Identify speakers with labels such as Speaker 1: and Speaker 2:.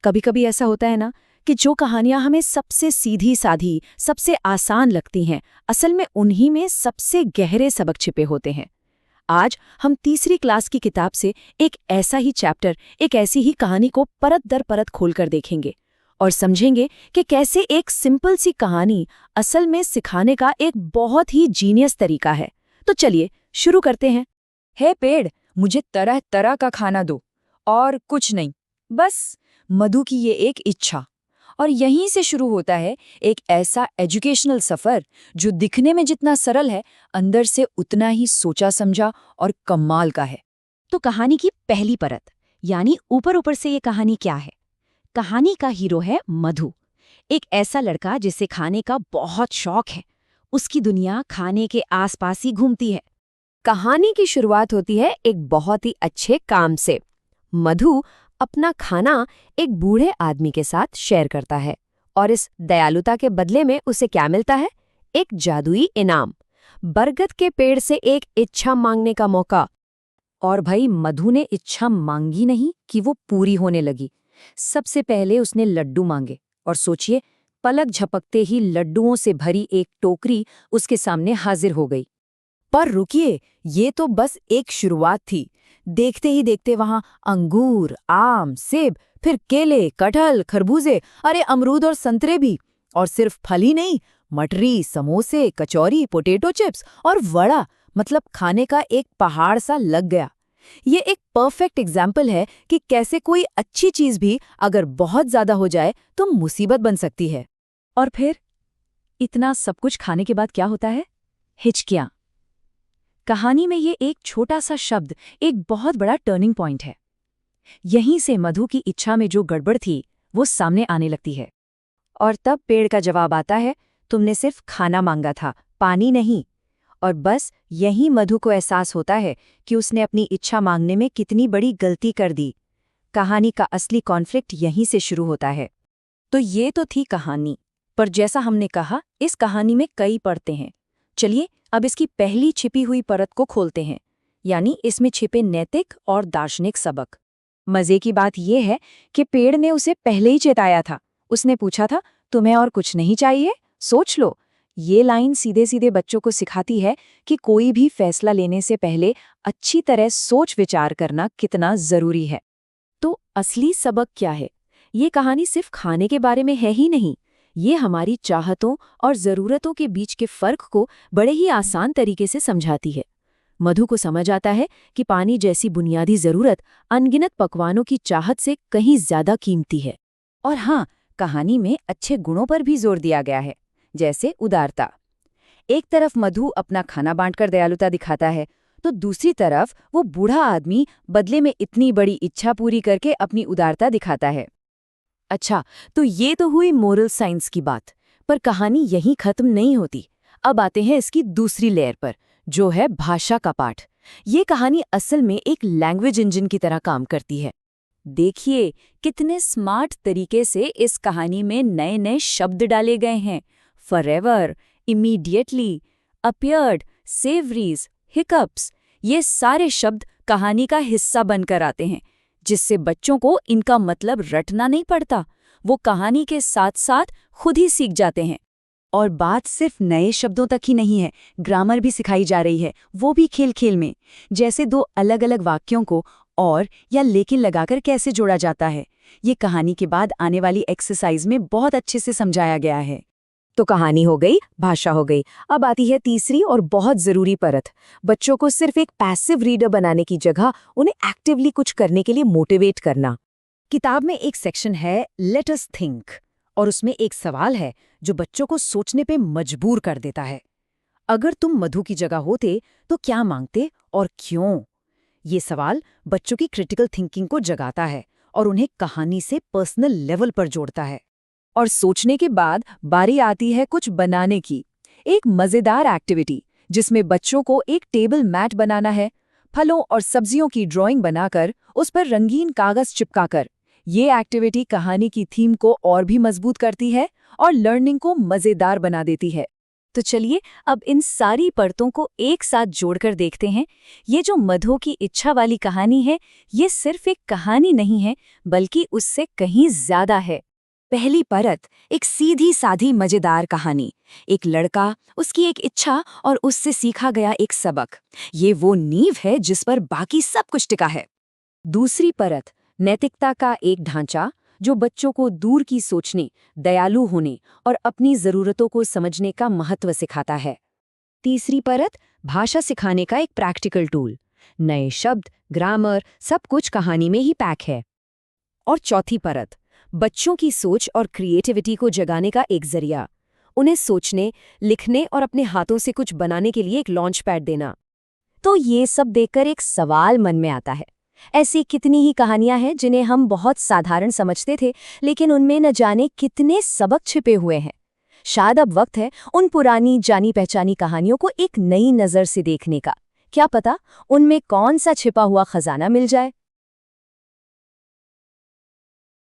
Speaker 1: कभी कभी ऐसा होता है ना कि जो कहानियां हमें सबसे सीधी साधी, सबसे आसान लगती हैं, असल में उन्हीं में सबसे गहरे सबक छिपे होते हैं। आज हम तीसरी क्लास की किताब से एक ऐसा ही चैप्टर, एक ऐसी ही कहानी को परत दर परत खोलकर देखेंगे और समझेंगे कि कैसे एक सिंपल सी कहानी असल में सिखाने का एक बहुत ही जीनियस तरीका है। तो चलिए शुरू करते हैं।
Speaker 2: हे पेड़, मुझे तरह तरह का खाना दो और कुछ नहीं, बस मधु की ये एक इच्छा। और यहीं से शुरू होता है एक ऐसा एजुकेशनल सफर जो दिखने में जितना सरल है, अंदर से उतना ही सोचा समझा और कमाल का है।
Speaker 1: तो कहानी की पहली परत, यानी ऊपर ऊपर से ये कहानी क्या है? कहानी का हीरो है मधु, एक ऐसा लड़का जिसे खाने का बहुत शौक है। उसकी दुनिया खाने के आसपास ही घूमती है। कहानी की शुरुआत होती है एक बहुत ही अच्छे काम से। मधु अपना खाना एक बूढ़े आदमी के साथ शेयर करता है और इस दयालुता के बदले में उसे क्या मिलता है? एक जादुई इनाम, बरगद के पेड़ से एक इच्छा मांगने का मौका। और भाई, मधु ने इच्छा मांगी नहीं कि वो पूरी होने लगी। सबसे पहले उसने लड्डू मांगे और सोचिए, पलक झपकते ही लड्डुओं से भरी एक टोकरी उसके सामने हाजिर हो गई। पर रुकिए, ये तो बस एक शुरुआत थी। देखते ही देखते वहां अंगूर, आम, सेब, फिर केले, कटहल, खरबूजे, अरे अमरूद और संतरे भी। और सिर्फ फल ही नहीं, मटरी, समोसे, कचौरी, पोटैटो चिप्स और वड़ा, मतलब खाने का एक पहाड़ सा लग गया। ये एक परफेक्ट एग्जाम्पल है कि कैसे कोई अच्छी चीज भी अगर बहुत ज्यादा हो जाए तो मुसीबत बन सकती है। और फिर इतना सब कुछ खाने के बाद क्या होता है? हिचकियां। कहानी में ये एक छोटा सा शब्द एक बहुत बड़ा टर्निंग पॉइंट है। यहीं से मधु की इच्छा में जो गड़बड़ थी वो सामने आने लगती है। और तब पेड़ का जवाब आता है, तुमने सिर्फ खाना मांगा था, पानी नहीं। और बस यहीं मधु को एहसास होता है कि उसने अपनी इच्छा मांगने में कितनी बड़ी गलती कर दी। कहानी का असली कॉन्फ्लिक्ट यहीं से शुरू होता है। तो ये तो थी कहानी, पर जैसा हमने कहा, इस कहानी में कई परतें हैं। चलिए अब इसकी पहली छिपी हुई परत को खोलते हैं, यानी इसमें छिपे नैतिक और दार्शनिक सबक। मजे की बात यह है कि पेड़ ने उसे पहले ही चेताया था। उसने पूछा था, तुम्हें और कुछ नहीं चाहिए? सोच लो। ये लाइन सीधे सीधे बच्चों को सिखाती है कि कोई भी फैसला लेने से पहले अच्छी तरह सोच विचार करना कितना जरूरी है। तो असली सबक क्या है? ये कहानी सिर्फ खाने के बारे में है ही नहीं, ये हमारी चाहतों और ज़रूरतों के बीच के फ़र्क को बड़े ही आसान तरीके से समझाती है। मधु को समझ आता है कि पानी जैसी बुनियादी ज़रूरत अनगिनत पकवानों की चाहत से कहीं ज़्यादा कीमती है। और हाँ, कहानी में अच्छे गुणों पर भी जोर दिया गया है, जैसे उदारता। एक तरफ मधु अपना खाना बांटकर दयालुता दिखाता है, तो दूसरी तरफ वो बूढ़ा आदमी बदले में इतनी बड़ी इच्छा पूरी करके अपनी उदारता दिखाता है। अच्छा, तो ये तो हुई मोरल साइंस की बात, पर कहानी यहीं खत्म नहीं होती। अब आते हैं इसकी दूसरी लेयर पर, जो है भाषा का पाठ। ये कहानी असल में एक लैंग्वेज इंजन की तरह काम करती है। देखिए कितने स्मार्ट तरीके से इस कहानी में नए नए शब्द डाले गए हैं। Forever, immediately, appeared, savouries, hiccups, ये सारे शब्द कहानी का हिस्सा बनकर आते हैं, जिससे बच्चों को इनका मतलब रटना नहीं पड़ता। वो कहानी के साथ साथ खुद ही सीख जाते हैं। और बात सिर्फ नए शब्दों तक ही नहीं है, ग्रामर भी सिखाई जा रही है, वो भी खेल खेल में। जैसे दो अलग अलग वाक्यों को और या लेकिन लगाकर कैसे जोड़ा जाता है, ये कहानी के बाद आने वाली एक्सरसाइज में बहुत अच्छे से समझाया गया है। तो कहानी हो गई, भाषा हो गई। अब आती है तीसरी और बहुत जरूरी परत। बच्चों को सिर्फ एक पैसिव रीडर बनाने की जगह उन्हें एक्टिवली कुछ करने के लिए मोटिवेट करना। किताब में एक सेक्शन है लेट अस थिंक, और उसमें एक सवाल है जो बच्चों को सोचने पे मजबूर कर देता है। अगर तुम मधु की जगह होते तो क्या मांगते और क्यों? ये सवाल बच्चों की क्रिटिकल थिंकिंग को जगाता है और उन्हें कहानी से पर्सनल लेवल पर जोड़ता है। और सोचने के बाद बारी आती है कुछ बनाने की। एक मजेदार एक्टिविटी जिसमें बच्चों को एक टेबल मैट बनाना है, फलों और सब्जियों की ड्राइंग बनाकर उस पर रंगीन कागज चिपकाकर। ये एक्टिविटी कहानी की थीम को और भी मजबूत करती है और लर्निंग को मजेदार बना देती है। तो चलिए अब इन सारी परतों को एक साथ जोड़कर देखते हैं। ये जो मधु की इच्छा वाली कहानी है, ये सिर्फ एक कहानी नहीं है, बल्कि उससे कहीं ज्यादा है। पहली परत, एक सीधी साधी मजेदार कहानी। एक लड़का, उसकी एक इच्छा और उससे सीखा गया एक सबक। ये वो नींव है जिस पर बाकी सब कुछ टिका है। दूसरी परत, नैतिकता का एक ढांचा जो बच्चों को दूर की सोचने, दयालु होने और अपनी ज़रूरतों को समझने का महत्व सिखाता है। तीसरी परत, भाषा सिखाने का एक प्रैक्टिकल टूल। नए शब्द, ग्रामर, सब कुछ कहानी में ही पैक है। और चौथी परत, बच्चों की सोच और क्रिएटिविटी को जगाने का एक जरिया। उन्हें सोचने, लिखने और अपने हाथों से कुछ बनाने के लिए एक लॉन्च पैड देना। तो ये सब देखकर एक सवाल मन में आता है। ऐसी कितनी ही कहानियां हैं जिन्हें हम बहुत साधारण समझते थे, लेकिन उनमें न जाने कितने सबक छिपे हुए हैं। शायद अब वक्त है उन पुरानी जानी पहचानी कहानियों को एक नई नज़र से देखने का। क्या पता उनमें कौन सा छिपा हुआ खजाना मिल जाए।